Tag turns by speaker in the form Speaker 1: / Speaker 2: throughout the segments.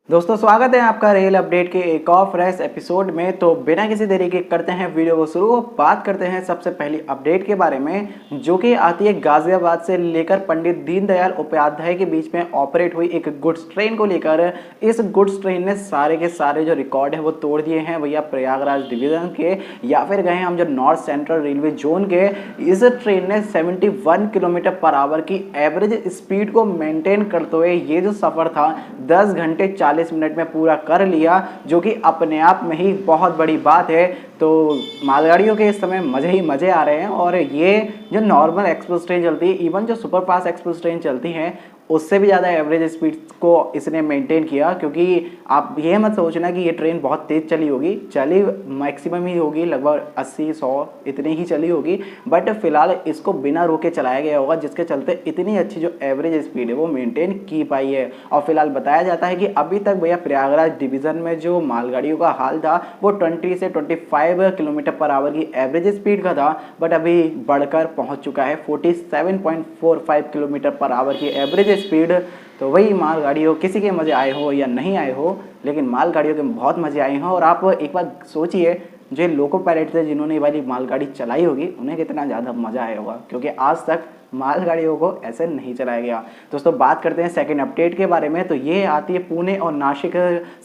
Speaker 1: दोस्तों स्वागत है आपका रेल अपडेट के एक और फ्रेश एपिसोड में। तो बिना किसी देरी के करते हैं वीडियो को शुरू। बात करते हैं सबसे पहली अपडेट के बारे में, जो कि आती है गाजियाबाद से लेकर पंडित दीनदयाल उपाध्याय के बीच में ऑपरेट हुई एक गुड्स ट्रेन को लेकर। इस गुड्स ट्रेन ने सारे के सारे जो रिकॉर्ड है वो तोड़ दिए हैं भैया, प्रयागराज डिवीजन के या फिर गए हम जो नॉर्थ सेंट्रल रेलवे जोन के। इस ट्रेन ने 71 किलोमीटर पर आवर की एवरेज स्पीड को मेंटेन करते हुए ये जो सफर था 10 घंटे 40 मिनट में पूरा कर लिया, जो कि अपने आप में ही बहुत बड़ी बात है। तो मालगाड़ियों के इस समय मज़े ही मज़े आ रहे हैं। और ये जो नॉर्मल एक्सप्रेस ट्रेन चलती है, इवन जो सुपर फास्ट एक्सप्रेस ट्रेन चलती हैं, उससे भी ज़्यादा एवरेज स्पीड को इसने मेंटेन किया। क्योंकि आप ये मत सोचना कि ये ट्रेन बहुत तेज़ चली होगी, चली मैक्सिमम ही होगी, लगभग 80-100 इतनी ही चली होगी, बट फिलहाल इसको बिना रोके चलाया गया होगा, जिसके चलते इतनी अच्छी जो एवरेज स्पीड है वो मेंटेन की पाई है। और फिलहाल बताया जाता है कि अभी तक भैया प्रयागराज डिवीज़न में जो मालगाड़ियों का हाल था वो 20 से 25 किलोमीटर पर आवर की एवरेज स्पीड का था, बट अभी बढ़कर पहुंच चुका है 47.45 किलोमीटर पर आवर की एवरेज स्पीड। तो वही मालगाड़ियों किसी के मज़े आए हो या नहीं आए हो, लेकिन मालगाड़ियों के बहुत मज़े आए हैं। और आप एक बार सोचिए, जो लोको पायलट थे जिन्होंने ये वाली मालगाड़ी चलाई होगी, उन्हें कितना ज़्यादा मज़ा आया होगा, क्योंकि आज तक मालगाड़ियों को ऐसे नहीं चलाया गया। दोस्तों बात करते हैं सेकंड अपडेट के बारे में। तो ये आती है पुणे और Nashik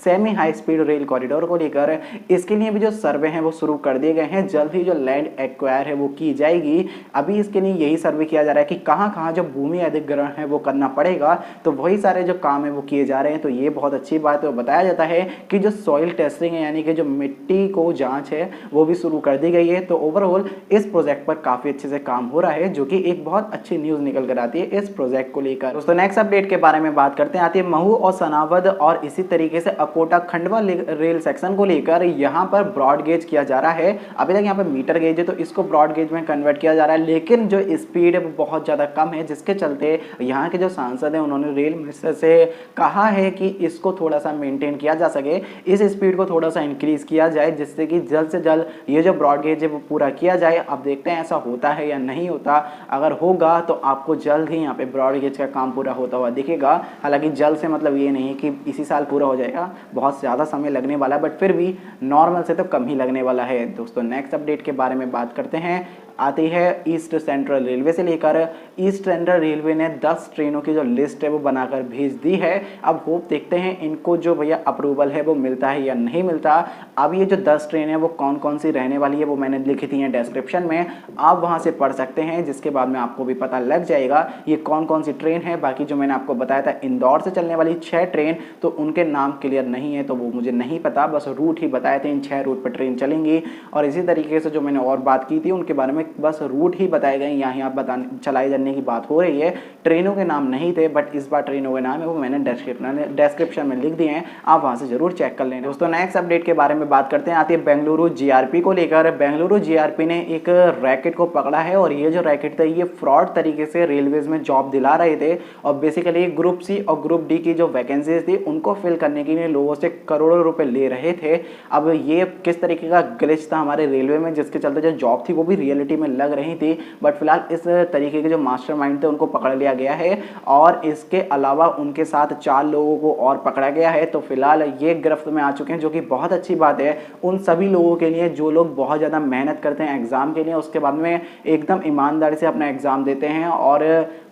Speaker 1: semi high speed rail corridor को लेकर। इसके लिए भी जो सर्वे हैं वो शुरू कर दिए गए हैं। जल्द ही जो लैंड एक्वायर है वो की जाएगी। अभी इसके लिए यही सर्वे किया जा रहा है कि कहाँ कहाँ जो भूमि अधिग्रहण है वो करना पड़ेगा। तो वही सारे जो काम है वो किए जा रहे हैं। तो ये बहुत अच्छी बात है। बताया जाता है कि जो सॉइल टेस्टिंग है, यानी कि जो मिट्टी को जाँच है, वो भी शुरू कर दी गई है। तो ओवरऑल इस प्रोजेक्ट पर काफ़ी अच्छे से काम हो रहा है, जो कि एक बहुत अच्छी न्यूज़ निकल कर आती है इस प्रोजेक्ट को लेकर। दोस्तों नेक्स्ट अपडेट के बारे में बात करते हैं। आती है महू और सनावद और इसी तरीके से अकोटा खंडवा रेल सेक्शन को लेकर। यहाँ पर ब्रॉड गेज किया जा रहा है। अभी तक यहाँ पर मीटर गेज है, तो इसको ब्रॉड गेज में कन्वर्ट किया जा रहा है, लेकिन जो स्पीड है वो बहुत ज़्यादा कम है, जिसके चलते यहाँ के जो सांसद हैं उन्होंने रेल मिनिस्टर से कहा है कि इसको थोड़ा सा मेंटेन किया जा सके, इस स्पीड को थोड़ा सा इंक्रीज किया जाए, जिससे कि जल्द से जल्द ये जो ब्रॉड गेज है वो पूरा किया जाए। अब देखते हैं ऐसा होता है या नहीं होता। अगर होगा तो आपको जल्द ही यहाँ पे ब्रॉड गेज का काम पूरा होता हुआ दिखेगा। हालांकि जल्द से मतलब ये नहीं कि इसी साल पूरा हो जाएगा, बहुत ज़्यादा समय लगने वाला है, बट फिर भी नॉर्मल से तो कम ही लगने वाला है। दोस्तों नेक्स्ट अपडेट के बारे में बात करते हैं। आती है ईस्ट सेंट्रल रेलवे से लेकर। ईस्ट सेंट्रल रेलवे ने 10 ट्रेनों की जो लिस्ट है वो बनाकर भेज दी है। अब होप देखते हैं इनको जो भैया अप्रूवल है वो मिलता है या नहीं मिलता। अब ये जो 10 ट्रेन है वो कौन कौन सी रहने वाली है वो मैंने लिखी थी हैं डिस्क्रिप्शन में, आप वहाँ से पढ़ सकते हैं, जिसके बाद में आपको भी पता लग जाएगा ये कौन कौन सी ट्रेन है। बाकी जो मैंने आपको बताया था इंदौर से चलने वाली 6 ट्रेन, तो उनके नाम क्लियर नहीं है, तो वो मुझे नहीं पता, बस रूट ही बताए थे इन 6 रूट पर ट्रेन चलेंगी। और इसी तरीके से जो मैंने और बात की थी उनके बारे में बस रूट ही बताए गए, यहाँ बताने चलाए जाने की बात हो रही है, ट्रेनों के नाम नहीं थे, बट इस बार ट्रेनों के नाम है वो मैंने डिस्क्रिप्शन में लिख दिए हैं, आप वहाँ से जरूर चेक कर लें। दोस्तों नेक्स्ट अपडेट के बारे में बात करते हैं। आती है बेंगलुरु जीआरपी को लेकर। बेंगलुरु जीआरपी ने एक रैकेट को पकड़ा है, और ये जो रैकेट था ये फ्रॉड तरीके से रेलवेज में जॉब दिला रहे थे, और बेसिकली ग्रुप सी और ग्रुप डी की जो वैकेंसीज थी उनको फिल करने के लिए लोगों से करोड़ों रुपए ले रहे थे। अब ये किस तरीके का ग्लिच था हमारे रेलवे में, जिसके चलते जो जॉब थी वो भी रियलिटी में लग रही थी, बट फिलहाल इस तरीके के जो मास्टरमाइंड थे उनको पकड़ लिया गया है, और इसके अलावा उनके साथ 4 लोगों को और पकड़ा गया है। तो फिलहाल ये गिरफ्त में आ चुके हैं, जो कि बहुत अच्छी बात है उन सभी लोगों के लिए जो लोग बहुत ज़्यादा मेहनत करते हैं एग्ज़ाम के लिए, उसके बाद में एकदम ईमानदारी से अपना एग्ज़ाम देते हैं और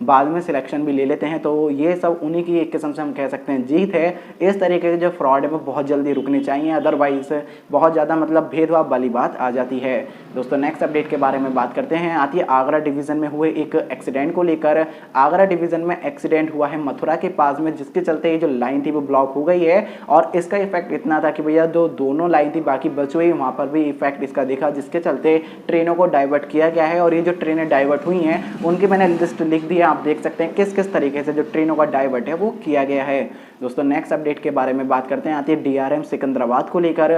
Speaker 1: बाद में सिलेक्शन भी ले लेते हैं। तो ये सब उन्हीं की एक किस्म से हम कह सकते हैं जीत है। इस तरीके के जो फ्रॉड है वो बहुत जल्दी रुकने चाहिए, अदरवाइज बहुत ज़्यादा मतलब भेदभाव वाली बात आ जाती है। दोस्तों नेक्स्ट अपडेट के बारे में बात करते हैं। आती है आगरा डिवीज़न में हुए एक एक्सीडेंट को लेकर। आगरा डिवीज़न में एक्सीडेंट हुआ है मथुरा के पास में, जिसके चलते ये जो लाइन थी वो ब्लॉक हो गई है, और इसका इफेक्ट इतना था कि भैया दोनों लाइन थी बाकी बच हुई, वहाँ पर भी इफेक्ट इसका देखा, जिसके चलते ट्रेनों को डाइवर्ट किया गया है। और ये जो ट्रेनें डाइवर्ट हुई हैं उनकी मैंने लिस्ट लिख दी है, आप देख सकते हैं किस किस तरीके से जो ट्रेनों का डाइवर्ट है वो किया गया है। दोस्तों नेक्स्ट अपडेट के बारे में बात करते हैं। आती है डीआरएम सिकंदराबाद को लेकर।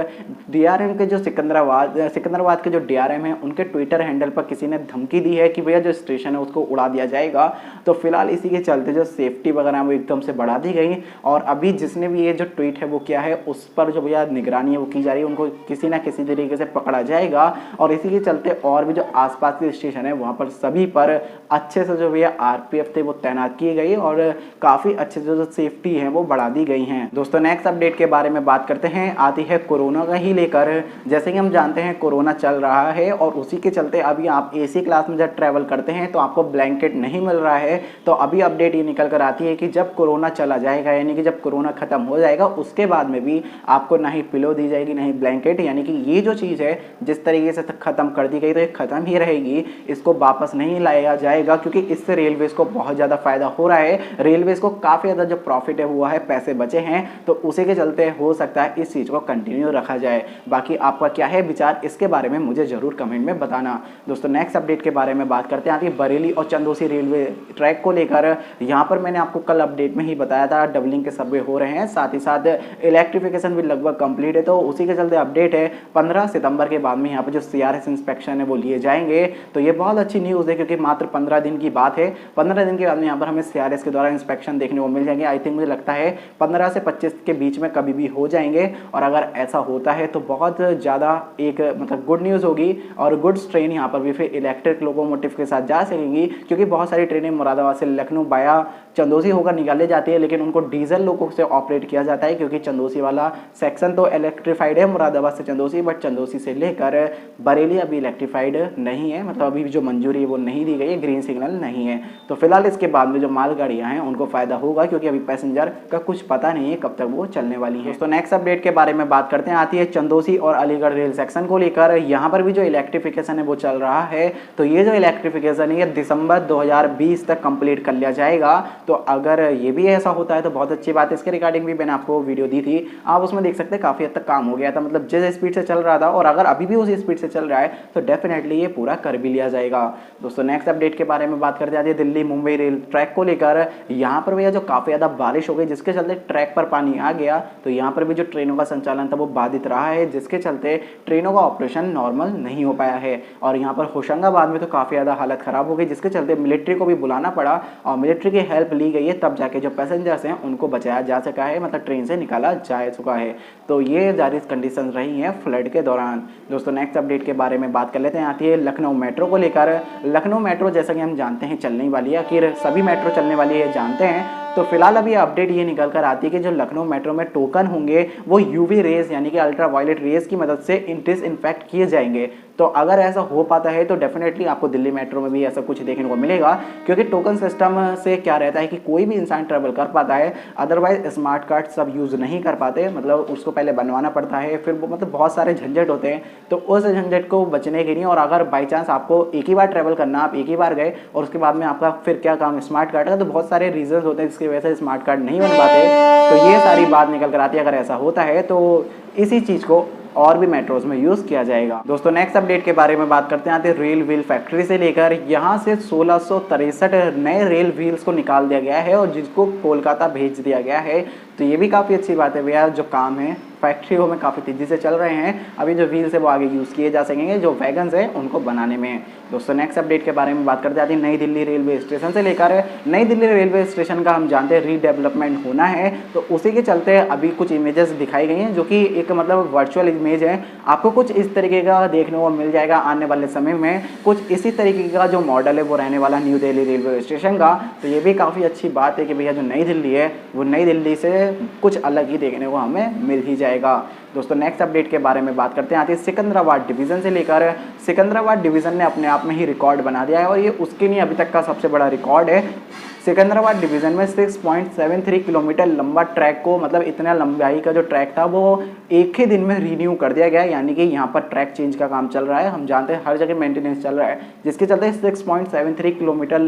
Speaker 1: डीआरएम के जो सिकंदराबाद के जो डीआरएम है उनके ट्विटर हैंडल हैंडल पर किसी ने धमकी दी है कि भैया जो स्टेशन है उसको उड़ा दिया जाएगा। तो फिलहाल इसी के चलते जो सेफ्टी वगैरह है वो एकदम से बढ़ा दी गई और अभी जिसने भी ये जो ट्वीट है वो किया है उस पर जो भैया निगरानी है वो की जा रही है, उनको किसी ना किसी तरीके से पकड़ा जाएगा। और इसी के चलते और भी जो आसपास के स्टेशन है वहाँ पर सभी पर अच्छे से जो भैया आरपीएफ थे वो तैनात की गई और काफ़ी अच्छे से जो सेफ्टी है वो बढ़ा दी गई हैं। दोस्तों नेक्स्ट अपडेट के बारे में बात करते हैं, आती है कोरोना का ही लेकर। जैसे कि हम जानते हैं कोरोना चल रहा है और उसी के चलते अभी आप एसी क्लास में जब ट्रैवल करते हैं तो आपको ब्लैंकेट नहीं मिल रहा है। तो अभी अपडेट ये निकल कर आती है कि जब कोरोना चला जाएगा यानी कि जब कोरोना खत्म हो जाएगा उसके बाद में भी आपको ना ही पिलो दी जाएगी ना ही ब्लैंकेट, यानी कि ये जो चीज़ है जिस तरीके से खत्म कर दी गई तो ये खत्म ही रहेगी, इसको वापस नहीं लाया जाएगा क्योंकि इससे रेलवेज को बहुत ज़्यादा फायदा हो रहा है। रेलवेज को काफ़ी ज़्यादा जो प्रॉफिट है हुआ है, पैसे बचे हैं, तो उसी के चलते हो सकता है इस चीज़ को कंटिन्यू रखा जाए। बाकी आपका क्या है विचार इसके बारे में मुझे ज़रूर कमेंट में बताना। दोस्तों नेक्स्ट अपडेट के बारे में बात करते हैं, आती है बरेली और चंदौसी रेलवे ट्रैक को लेकर। यहाँ पर मैंने आपको कल अपडेट में ही बताया था डबलिंग के सर्वे हो रहे हैं, साथ ही साथ इलेक्ट्रिफिकेशन भी लगभग कंप्लीट है। तो उसी के चलते अपडेट है 15 सितंबर के बाद में यहाँ पर जो सीआरएस इंस्पेक्शन है वो लिए जाएंगे। तो ये बहुत अच्छी न्यूज़ है क्योंकि मात्र 15 दिन की बात है, 15 दिन के बाद में यहाँ पर हमें सीआरएस के द्वारा इंस्पेक्शन देखने को मिल जाएंगे। आई थिंक मुझे लगता है 15 से 25 के बीच में कभी भी हो जाएंगे और अगर ऐसा होता है तो बहुत ज़्यादा एक मतलब गुड न्यूज़ होगी और गुड्स ट्रेन यहाँ पर भी फिर इलेक्ट्रिक लोकोमोटिव के साथ जा सकेंगी क्योंकि बहुत सारी ट्रेनें मुरादाबाद से लखनऊ बाया चंदौसी होकर निकाले जाती है लेकिन उनको डीजल लोगों से ऑपरेट किया जाता है क्योंकि चंदौसी वाला सेक्शन तो इलेक्ट्रीफाइड है मुरादाबाद से चंदौसी, बट चंदौसी से लेकर बरेली अभी इलेक्ट्रीफाइड नहीं है, मतलब अभी जो मंजूरी है वो नहीं दी गई है, ग्रीन सिग्नल नहीं है। तो फिलहाल इसके बाद में जो मालगाड़ियाँ हैं उनको फायदा होगा क्योंकि अभी पैसेंजर का कुछ पता नहीं है कब तक वो चलने वाली है। तो नेक्स्ट अपडेट के बारे में बात करते हैं, आती है चंदौसी और अलीगढ़ रेल सेक्शन को लेकर। यहाँ पर भी जो इलेक्ट्रिफिकेशन है वो चल रहा है। तो ये जो इलेक्ट्रिफिकेशन है दिसंबर 2020 तक कंप्लीट कर लिया जाएगा। तो अगर ये भी ऐसा होता है तो बहुत अच्छी बात है। इसके रिगार्डिंग भी मैंने आपको वीडियो दी थी, आप उसमें देख सकते हैं काफ़ी हद तक काम हो गया था, मतलब जिस स्पीड से चल रहा था और अगर अभी भी उसी स्पीड से चल रहा है तो डेफिनेटली ये पूरा कर भी लिया जाएगा। दोस्तों नेक्स्ट अपडेट के बारे में बात करते हैं दिल्ली मुंबई रेल ट्रैक को लेकर। यहाँ पर भैया जो काफ़ी ज़्यादा बारिश हो गई जिसके चलते ट्रैक पर पानी आ गया, तो यहाँ पर भी जो ट्रेनों का संचालन था वो बाधित रहा है जिसके चलते ट्रेनों का ऑपरेशन नॉर्मल नहीं हो पाया है। और यहाँ पर होशंगाबाद में तो काफ़ी ज़्यादा हालत ख़राब हो गई जिसके चलते मिलिट्री को भी बुलाना पड़ा और मिलिट्री की हेल्प ली गई है, तब जाके जो पैसेंजर्स हैं उनको बचाया जा सका है, मतलब ट्रेन से निकाला जा चुका है। तो ये जारी कंडीशन रही हैं फ्लड के दौरान। दोस्तों नेक्स्ट अपडेट के बारे में बात कर लेते हैं, आती है लखनऊ मेट्रो को लेकर। लखनऊ मेट्रो जैसा कि हम जानते हैं चलने वाली है, आखिर सभी मेट्रो चलने वाली है जानते हैं। तो फिलहाल अभी अपडेट ये निकल कर आती है कि जो लखनऊ मेट्रो में टोकन होंगे वो यूवी रेज यानी कि अल्ट्रा वायलेट रेज की मदद से डिसइंफेक्ट किए जाएंगे। तो अगर ऐसा हो पाता है तो डेफिनेटली आपको दिल्ली मेट्रो में भी ऐसा कुछ देखने को मिलेगा क्योंकि टोकन सिस्टम से क्या रहता है कि कोई भी इंसान ट्रेवल कर पाता है, अदरवाइज स्मार्ट कार्ड सब यूज़ नहीं कर पाते, मतलब उसको पहले बनवाना पड़ता है, फिर मतलब बहुत सारे झंझट होते हैं। तो उस झंझट को बचने के लिए और अगर बाई चांस आपको एक ही बार ट्रेवल करना, आप एक ही बार गए और उसके बाद में आपका फिर क्या काम स्मार्ट कार्ड का, तो बहुत सारे रीजन होते हैं जिसकी वजह से स्मार्ट कार्ड नहीं बन पाते। तो ये सारी बात निकल कर आती है, अगर ऐसा होता है तो इसी चीज़ को और भी मेट्रोज में यूज़ किया जाएगा। दोस्तों नेक्स्ट अपडेट के बारे में बात करते हैं, आते रेल व्हील फैक्ट्री से लेकर। यहाँ से 1663 नए रेल व्हील्स को निकाल दिया गया है और जिसको कोलकाता भेज दिया गया है। तो ये भी काफ़ी अच्छी बात है भैया, जो काम है फैक्ट्रियों में काफ़ी तेज़ी से चल रहे हैं। अभी जो व्हील्स है वो आगे यूज़ किए जा सकेंगे जो वैगन्स हैं उनको बनाने में। दोस्तों नेक्स्ट अपडेट के बारे में बात करते हैं, नई दिल्ली रेलवे स्टेशन से लेकर। नई दिल्ली रेलवे स्टेशन का हम जानते हैं रीडेवलपमेंट होना है, तो उसी के चलते अभी कुछ इमेजेस दिखाई गई हैं जो कि एक मतलब वर्चुअल इमेज है। आपको कुछ इस तरीके का देखने को मिल जाएगा आने वाले समय में, कुछ इसी तरीके का जो मॉडल है वो रहने वाला न्यू दिल्ली रेलवे स्टेशन का। तो ये भी काफ़ी अच्छी बात है कि भैया जो नई दिल्ली है वो नई दिल्ली से कुछ अलग ही देखने को हमें मिल ही जाएगा। दोस्तों नेक्स्ट अपडेट के बारे में बात करते हैं, आती है सिकंदराबाद डिवीज़न से लेकर। सिकंदराबाद डिवीज़न ने अपने आप में ही रिकॉर्ड बना दिया है और ये उसके लिए अभी तक का सबसे बड़ा रिकॉर्ड है। सिकंदराबाद डिवीज़न में 6.73 किलोमीटर लंबा ट्रैक को, मतलब इतना लंबाई का जो ट्रैक था वो एक ही दिन में रीन्यू कर दिया गया, यानी कि यहाँ पर ट्रैक चेंज का काम चल रहा है। हम जानते हैं हर जगह मेंटेनेंस चल रहा है, जिसके चलते 6.73 किलोमीटर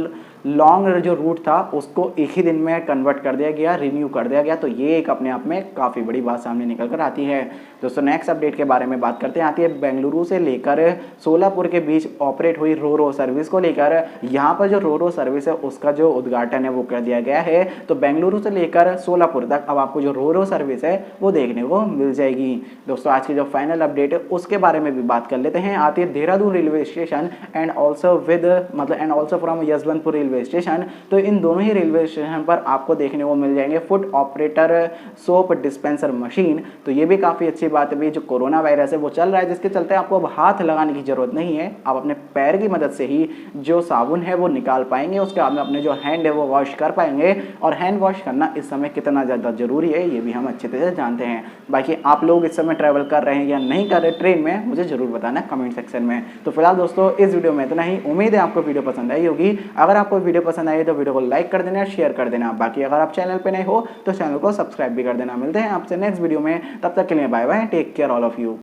Speaker 1: लॉन्ग जो रूट था उसको एक ही दिन में कन्वर्ट कर दिया गया, रिन्यू कर दिया गया। तो ये एक अपने आप में काफ़ी बड़ी बात सामने निकल कर आती है। दोस्तों नेक्स्ट अपडेट के बारे में बात करते हैं, आती है बेंगलुरु से लेकर सोलापुर के बीच ऑपरेट हुई रो रो सर्विस को लेकर। यहाँ पर जो रो रो सर्विस है उसका जो उद्घाटन उद्घाटन है वो कर दिया गया है। तो बेंगलुरु से लेकर सोलापुर तक अब आपको जो रो सर्विस है वो देखने को मिल जाएगी। दोस्तों आज की जो फाइनल अपडेट है उसके बारे में भी बात कर लेते हैं। आती है Dehradun railway station and also from Yesvantpur railway station. तो इन दोनों ही रेलवे स्टेशन पर आपको देखने को मिल जाएंगे foot operator soap dispenser machine. तो ये भी काफ़ी अच्छी बात है। जो कोरोना वायरस है वो चल रहा है, जिसके चलते आपको अब हाथ लगाने की जरूरत नहीं है, आप अपने पैर की मदद से ही जो साबुन है वो निकाल पाएंगे, उसके बाद में अपने जो हैंड है वो वॉश कर पाएंगे। और हैंड वॉश करना इस समय कितना ज़्यादा जरूरी है ये भी हम अच्छे तरह से जानते हैं। बाकी आप लोग इस समय ट्रैवल कर रहे हैं या नहीं कर रहे ट्रेन में, मुझे जरूर बताना कमेंट सेक्शन में। तो फिलहाल दोस्तों इस वीडियो में इतना ही। उम्मीद है आपको वीडियो पसंद आई होगी। अगर आपको वीडियो पसंद आई तो वीडियो को लाइक कर देना, शेयर कर देना। बाकी अगर आप चैनल पे नए हो तो चैनल को सब्सक्राइब भी कर देना। मिलते हैं आपसे नेक्स्ट वीडियो में, तब तक के लिए bye bye, take care all of you.